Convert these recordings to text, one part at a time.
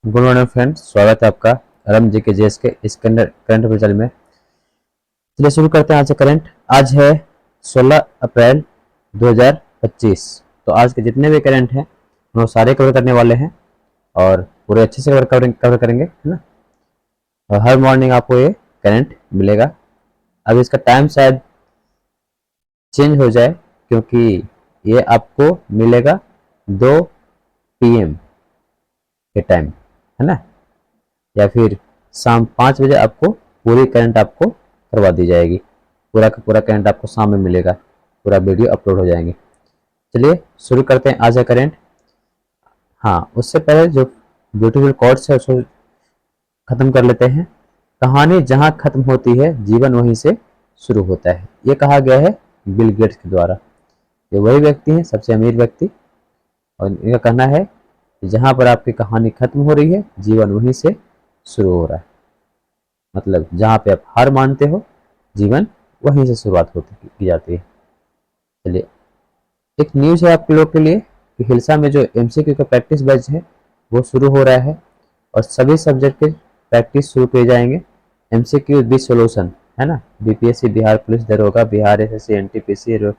Good morning friends, स्वागत है आपका रम जी के जेएस के इस करंट अफेयर में। चलिए शुरू करते हैं आज से करंट। आज है 16 अप्रैल 2025। तो आज के जितने भी करंट हैं वो सारे कवर करने वाले हैं और पूरे अच्छे से कवर करेंगे, है ना। और हर मॉर्निंग आपको ये करंट मिलेगा। अब इसका टाइम शायद चेंज हो जाए क्योंकि ये आपको मिलेगा 2 PM के टाइम, है ना, या फिर शाम 5 बजे आपको पूरी करंट आपको करवा दी जाएगी। पूरा का पूरा करंट आपको शाम में मिलेगा, पूरा वीडियो अपलोड हो जाएंगे। चलिए शुरू करते हैं आज का करंट। हाँ, उससे पहले जो ब्यूटीफुल कोट्स है उसको खत्म कर लेते हैं। कहानी जहाँ खत्म होती है जीवन वहीं से शुरू होता है, ये कहा गया है बिल गेट्स के द्वारा। ये वही व्यक्ति हैं, सबसे अमीर व्यक्ति, और इनका कहना है कि जहाँ पर आपकी कहानी खत्म हो रही है जीवन वहीं से शुरू हो रहा है। मतलब जहाँ पे आप हार मानते हो जीवन वहीं से शुरुआत होती की जाती है। चलिए, एक न्यूज़ है आपके लोग के लिए कि हिल्सा में जो MCQ का प्रैक्टिस बैच है वो शुरू हो रहा है और सभी सब्जेक्ट के प्रैक्टिस शुरू किए जाएंगे। MCQ विद सोल्यूशन, है ना। BPSC, बिहार पुलिस दरोगा, Bihar SSC, NTPC,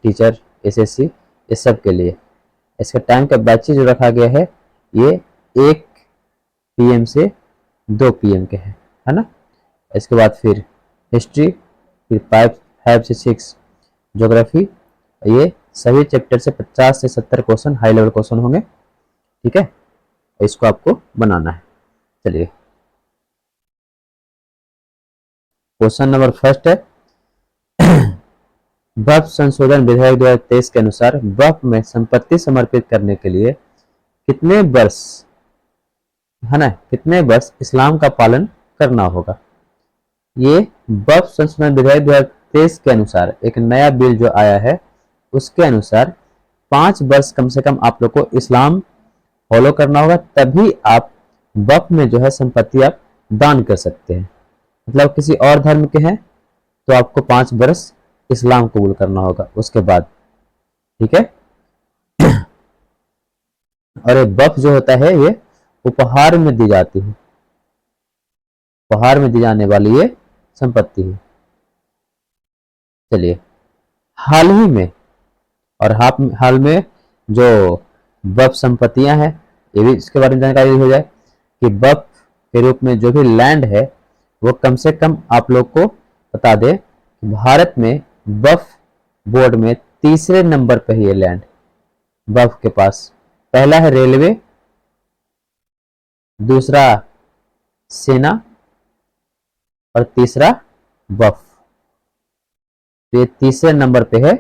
teacher, SSC, ये सब के लिए इसका टाइम का बैच जो रखा गया है ये 1 PM से 2 PM के हैं, है ना। इसके बाद फिर हिस्ट्री, फिर 5 से 6 ज्योग्राफी, ये सभी चैप्टर से 50 से 70 क्वेश्चन हाई लेवल क्वेश्चन होंगे, ठीक है। इसको आपको बनाना है। चलिए, क्वेश्चन नंबर फर्स्ट है वक्फ संशोधन विधेयक 2023 के अनुसार वक्फ में संपत्ति समर्पित करने के लिए कितने वर्ष, है ना, कितने वर्ष इस्लाम का पालन करना होगा। ये वक्फ संशोधन विधेयक 2023 के अनुसार एक नया बिल जो आया है उसके अनुसार 5 वर्ष कम से कम आप लोग को इस्लाम फॉलो करना होगा, तभी आप वक्फ में जो है संपत्ति आप दान कर सकते हैं। मतलब किसी और धर्म के हैं तो आपको 5 वर्ष इस्लाम कबूल करना होगा उसके बाद, ठीक है। और ये वक्फ जो होता है ये उपहार में दी जाती है, उपहार में दी जाने वाली ये संपत्ति है। चलिए, हाल ही में और हाल में जो वक्फ संपत्तियां हैं ये भी इसके बारे में जानकारी हो जाए कि वक्फ के रूप में जो भी लैंड है वो कम से कम आप लोग को बता दे कि भारत में वक्फ बोर्ड में तीसरे नंबर पे है ये लैंड वक्फ के पास। पहला है रेलवे, दूसरा सेना और तीसरा वक्फ। तो ये तीसरे नंबर पे है।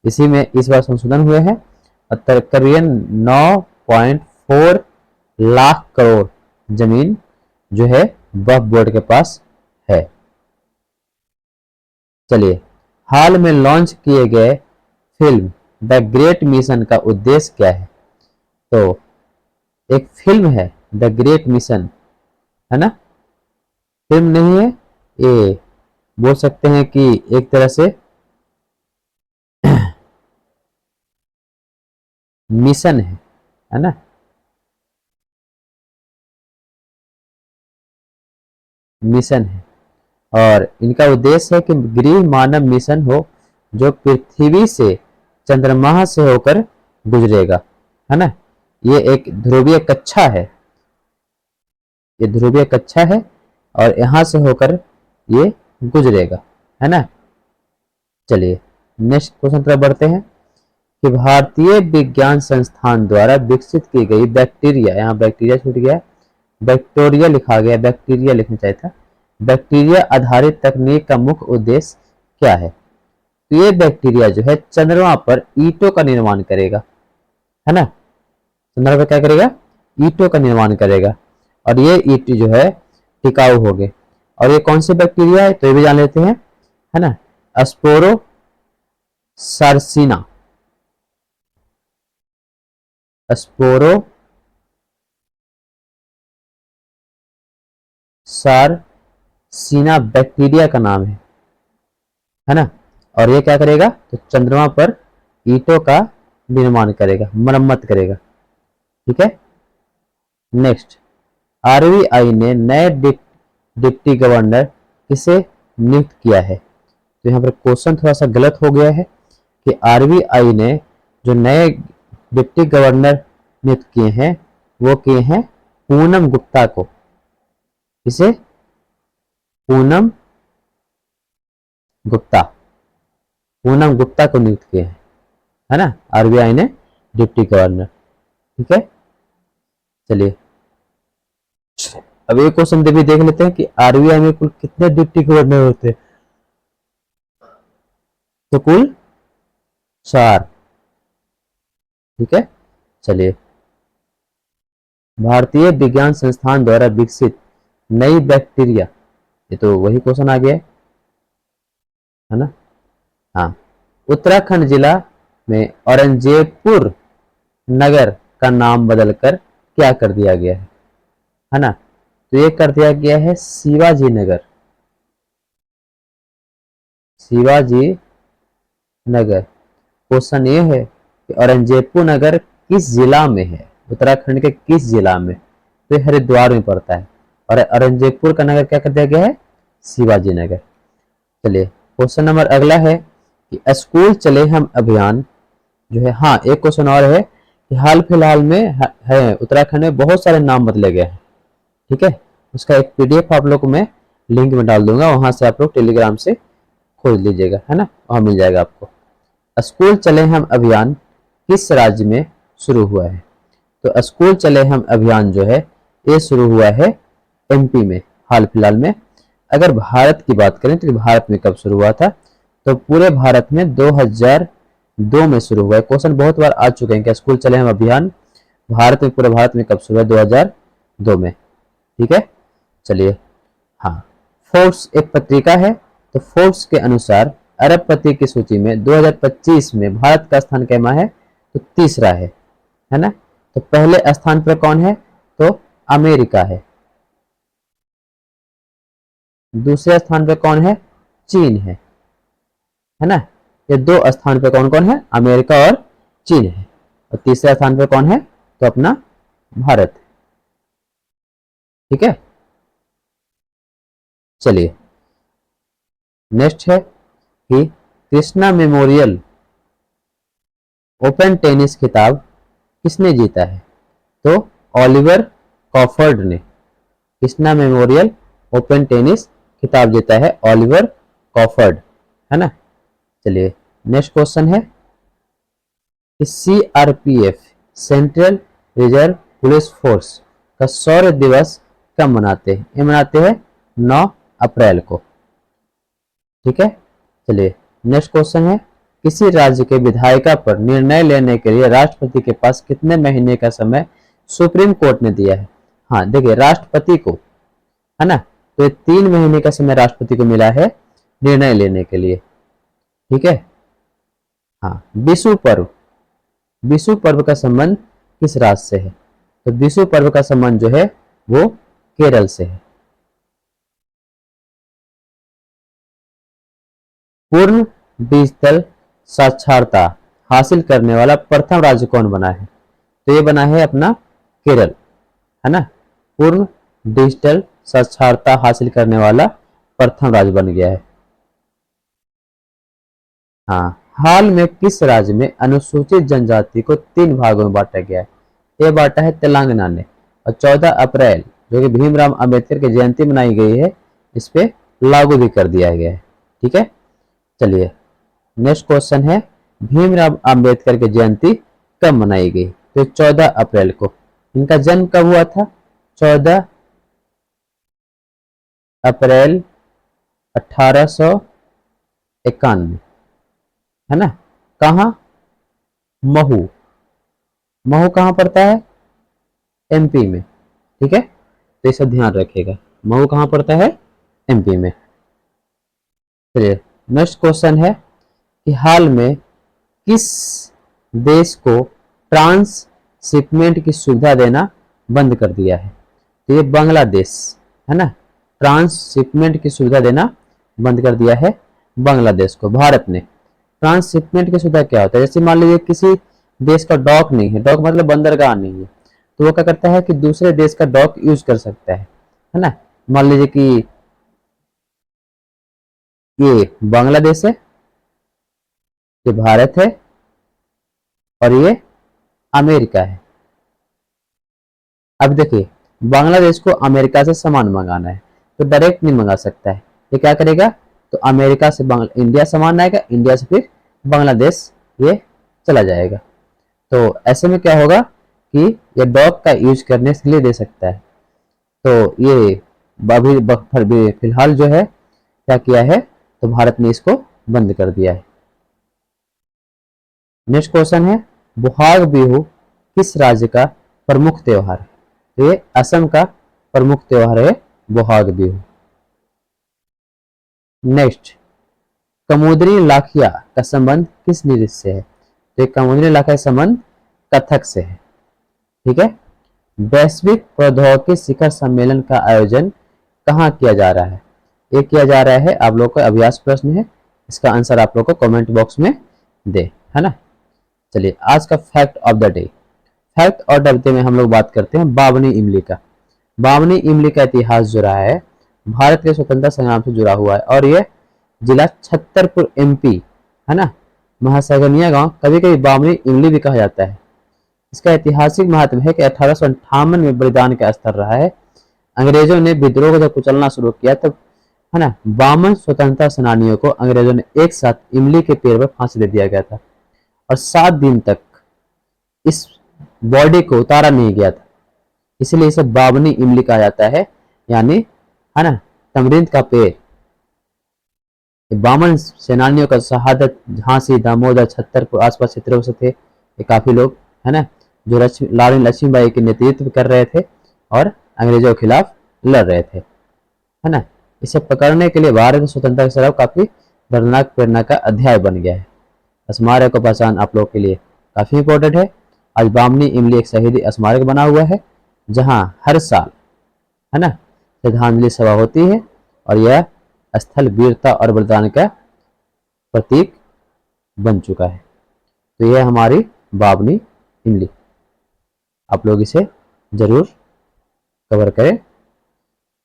इसी में इस बार संशोधन हुए हैं और करीबन 9.4 लाख करोड़ जमीन जो है वक्फ बोर्ड के पास है। चलिए, हाल में लॉन्च किए गए फिल्म द ग्रेट मिशन का उद्देश्य क्या है। तो एक फिल्म है द ग्रेट मिशन, है ना, फिल्म नहीं है ये, बोल सकते हैं कि एक तरह से मिशन है ना। मिशन है और इनका उद्देश्य है कि गृह मानव मिशन हो जो पृथ्वी से चंद्रमा से होकर गुजरेगा, है ना। ये एक ध्रुवीय कक्षा है, ये ध्रुवीय कक्षा है और यहां से होकर ये गुजरेगा, है ना। चलिए नेक्स्ट क्वेश्चन तरफ बढ़ते हैं कि भारतीय विज्ञान संस्थान द्वारा विकसित की गई बैक्टीरिया, यहाँ बैक्टीरिया छूट गया, बैक्टीरिया लिखा गया, बैक्टीरिया लिखना चाहिए था। बैक्टीरिया आधारित तकनीक का मुख्य उद्देश्य क्या है। तो ये बैक्टीरिया जो है चंद्रमा पर ईंटों का निर्माण करेगा, है ना। चंद्रमा पर क्या करेगा, ईंटों का निर्माण करेगा और ये ईंट जो है टिकाऊ होंगे। और ये कौन से बैक्टीरिया है तो ये भी जान लेते हैं, है ना। स्पोरो सार्सिना, स्पोरो सार्सिना बैक्टीरिया का नाम है ना। और ये क्या करेगा तो चंद्रमा पर ईंटों का निर्माण करेगा, मरम्मत करेगा, ठीक है। नेक्स्ट, आरबीआई ने नए डिप्टी गवर्नर किसे नियुक्त किया है? तो यहाँ पर क्वेश्चन थोड़ा सा गलत हो गया है कि आरबीआई ने जो नए डिप्टी गवर्नर नियुक्त किए हैं वो किए हैं पूनम गुप्ता को। किसे? पूनम गुप्ता, पूनम गुप्ता को नियुक्त किए हैं, है ना, आरबीआई ने डिप्टी गवर्नर। ठीक है, चलिए अब एक क्वेश्चन भी देख लेते हैं कि आरबीआई में कुल कितने डिप्टी गवर्नर होते हैं। तो कुल 4। ठीक है, चलिए, भारतीय विज्ञान संस्थान द्वारा विकसित नई बैक्टीरिया, ये तो वही क्वेश्चन आ गया है ना। हाँ, उत्तराखंड जिला में औरंगजेबपुर नगर का नाम बदलकर क्या कर दिया गया है ना। तो ये कर दिया गया है शिवाजी नगर। शिवाजी नगर। क्वेश्चन ये है कि औरंगजेबपुर नगर किस जिला में है, उत्तराखंड के किस जिला में? तो हरिद्वार में पड़ता है। और औरंगजेबपुर का नगर क्या कर दिया गया है? शिवाजी नगर। चलिए क्वेश्चन नंबर अगला है कि स्कूल चले हम अभियान जो है, हाँ एक क्वेश्चन और है कि हाल फिलहाल में है उत्तराखंड में बहुत सारे नाम बदले गए हैं। ठीक है, उसका एक पीडीएफ आप लोग को मैं लिंक में डाल दूंगा, वहां से आप लोग टेलीग्राम से खोज लीजिएगा, है ना, वहां मिल जाएगा आपको। स्कूल चले हम अभियान किस राज्य में शुरू हुआ है? तो स्कूल चले हम अभियान जो है ये शुरू हुआ है एमपी में हाल फिलहाल में। अगर भारत की बात करें तो भारत में कब शुरू हुआ था? तो पूरे भारत में 2002 में शुरू हुआ है। क्वेश्चन बहुत बार आ चुके हैं कि स्कूल चले हम अभियान भारत में, पूरे भारत में कब शुरू हुआ? 2002 में। ठीक है, चलिए, हाँ, फोर्ब्स एक पत्रिका है, तो फोर्ब्स के अनुसार अरबपति की सूची में 2025 में भारत का स्थान कैमा है? तो तीसरा है ना। तो पहले स्थान पर कौन है? तो अमेरिका है दूसरे स्थान पर कौन है? चीन है ना। ये 2 स्थान पर कौन कौन है? अमेरिका और चीन है। और तीसरे स्थान पर कौन है? तो अपना भारत। ठीक है, चलिए नेक्स्ट है कि कृष्णा मेमोरियल ओपन टेनिस खिताब किसने जीता है? तो ओलिवर कॉफर्ड ने कृष्णा मेमोरियल ओपन टेनिस खिताब जीता है, ओलिवर कॉफर्ड, है ना। चलिए नेक्स्ट क्वेश्चन है कि CRPF central reserve police force का शौर्य दिवस कब मनाते हैं? ये मनाते हैं 9 अप्रैल को। ठीक है, चलिए नेक्स्ट क्वेश्चन है किसी राज्य के विधायिका पर निर्णय लेने के लिए राष्ट्रपति के पास कितने महीने का समय सुप्रीम कोर्ट ने दिया है? हाँ देखिए, राष्ट्रपति को, है ना, तो ये 3 महीने का समय राष्ट्रपति को मिला है निर्णय लेने के लिए। ठीक है, हाँ, विशु पर्व का संबंध किस राज्य से है? तो विशु पर्व का संबंध जो है वो केरल से है। पूर्ण डिजिटल साक्षरता हासिल करने वाला प्रथम राज्य कौन बना है? तो ये बना है अपना केरल, है ना। पूर्ण डिजिटल साक्षरता हासिल करने वाला प्रथम राज्य बन गया है। हाँ, हाल में किस राज्य में अनुसूचित जनजाति को 3 भागों में बांटा गया है? ये बांटा है तेलंगाना ने। और 14 अप्रैल जो कि भीमराव अंबेडकर की जयंती मनाई गई है, इस पे लागू भी कर दिया गया है। ठीक है, चलिए नेक्स्ट क्वेश्चन है भीमराव अंबेडकर की जयंती कब मनाई गई? तो 14 अप्रैल को। इनका जन्म कब हुआ था? 14 अप्रैल 1891, है ना। कहाँ? महू। महू कहाँ पड़ता है? एमपी में। ठीक है, तो इसे ध्यान रखिएगा, महू कहाँ पड़ता है? एमपी में। चलिए नेक्स्ट क्वेश्चन है कि हाल में किस देश को ट्रांसशिपमेंट की सुविधा देना बंद कर दिया है? तो ये बांग्लादेश, है ना। ट्रांसशिपमेंट की सुविधा देना बंद कर दिया है बांग्लादेश को भारत ने। ट्रांसशिपमेंट की सुविधा क्या होता है? जैसे मान लीजिए किसी देश का डॉक नहीं है, डॉक मतलब बंदरगाह नहीं है, तो वो क्या करता है कि दूसरे देश का डॉक यूज कर सकता है ना। मान लीजिए कि ये बांग्लादेश है, ये भारत है और ये अमेरिका है। अब देखिए, बांग्लादेश को अमेरिका से सामान मंगाना है तो डायरेक्ट नहीं मंगा सकता है, ये क्या करेगा, तो अमेरिका से इंडिया सामान आएगा, इंडिया से फिर बांग्लादेश ये चला जाएगा। तो ऐसे में क्या होगा कि ये डॉक का यूज करने के लिए दे सकता है। तो ये अभी फिलहाल जो है क्या किया है, तो भारत ने इसको बंद कर दिया है। नेक्स्ट क्वेश्चन है, बोहाग बिहू किस राज्य का प्रमुख त्योहार है? तो ये असम का प्रमुख त्योहार है बोहाग बिहू। नेक्स्ट, कमुद्री लाखिया का संबंध किस नृत्य से है? तो ये कमुद्री लाखिया का संबंध कथक से है। ठीक है। वैश्विक प्रौद्योगिकी शिखर सम्मेलन का आयोजन कहाँ किया जा रहा है? ये किया जा रहा है, आप लोग का अभ्यास प्रश्न है, इसका आंसर आप लोग को कमेंट बॉक्स में दे, है ना। चलिए आज का fact of the day. Fact of the day में हम लोग बात करते हैं बावनी इमली का। बावनी इमली का इतिहास जो रहा है भारत के स्वतंत्रता संग्राम से जुड़ा हुआ है और ये जिला छतरपुर एमपी, है ना। महासागनिया गांव कभी कभी बावनी इमली भी कहा जाता है। इसका ऐतिहासिक महत्व है कि 1858 में बलिदान का स्तर रहा है। अंग्रेजों ने विद्रोह को जब कुचलना शुरू किया तब, है ना, 52 स्वतंत्रता सेनानियों को अंग्रेजों ने एक साथ इमली के पेड़ पर फांसी दे दिया गया था और 7 दिन तक इस बॉडी को उतारा नहीं गया था, इसलिए इसे बावनी इमली कहा जाता है, यानी, है ना, तमरींद का पेड़। 52 सेनानियों का शहादत झांसी, दामोदर, छतरपुर आसपास क्षेत्रों से थे ये काफी लोग, है ना, जो रानी लक्ष्मीबाई के नेतृत्व कर रहे थे और अंग्रेजों के खिलाफ लड़ रहे थे, है ना। इसे पकड़ने के लिए भारत की स्वतंत्रता संग्राम काफी दर्दनाक प्रेरणा का अध्याय बन गया है। स्मारक का पहचान आप लोग के लिए काफी इंपॉर्टेंट है। आज बामनी इमली एक शहीदी स्मारक बना हुआ है जहां हर साल, है ना, श्रद्धांजलि सभा होती है और यह स्थल वीरता और बलिदान का प्रतीक बन चुका है। तो यह हमारी बावनी इमली, आप लोग इसे जरूर कवर करें।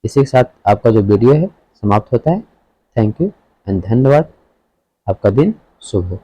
इसी के साथ आपका जो वीडियो है समाप्त होता है। थैंक यू एंड धन्यवाद। आपका दिन शुभ हो।